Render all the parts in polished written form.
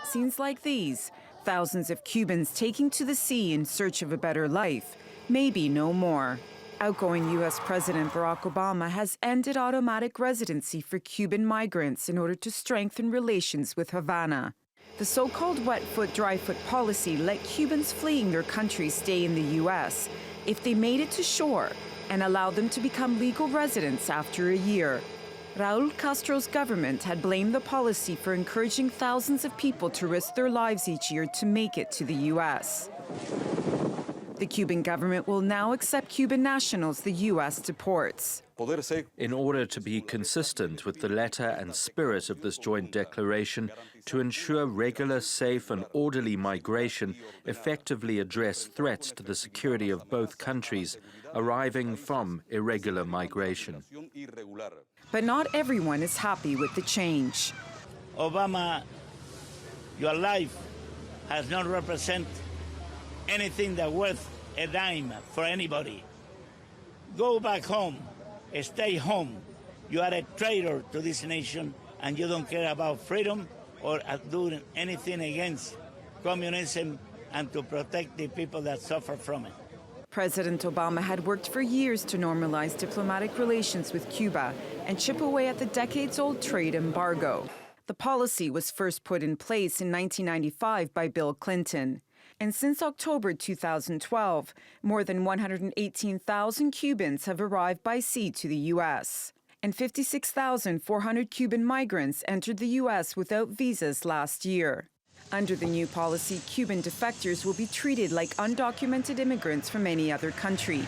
scenes like these, thousands of Cubans taking to the sea in search of a better life, may be no more. Outgoing U.S. President Barack Obama has ended automatic residency for Cuban migrants in order to strengthen relations with Havana. The so-called wet foot, dry foot policy let Cubans fleeing their country stay in the U.S. if they made it to shore and allowed them to become legal residents after a year. Raul Castro's government had blamed the policy for encouraging thousands of people to risk their lives each year to make it to the U.S. The Cuban government will now accept Cuban nationals the U.S. deports. In order to be consistent with the letter and spirit of this joint declaration, to ensure regular, safe and orderly migration, effectively address threats to the security of both countries arriving from irregular migration. But not everyone is happy with the change. Obama, your life has not represented anything that's worth a dime for anybody. Go back home, stay home. You are a traitor to this nation and you don't care about freedom or doing anything against communism and to protect the people that suffer from it. President Obama had worked for years to normalize diplomatic relations with Cuba and chip away at the decades-old trade embargo. The policy was first put in place in 1995 by Bill Clinton. And since October 2012, more than 118,000 Cubans have arrived by sea to the U.S. And 56,400 Cuban migrants entered the U.S. without visas last year. Under the new policy, Cuban defectors will be treated like undocumented immigrants from any other country.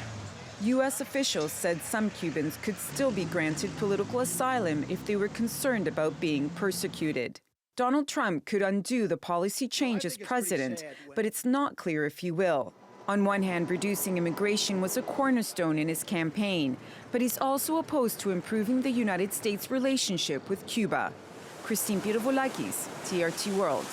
U.S. officials said some Cubans could still be granted political asylum if they were concerned about being persecuted. Donald Trump could undo the policy change as president, but it's not clear if he will. On one hand, reducing immigration was a cornerstone in his campaign, but he's also opposed to improving the United States' relationship with Cuba. Pirovolakis, TRT World.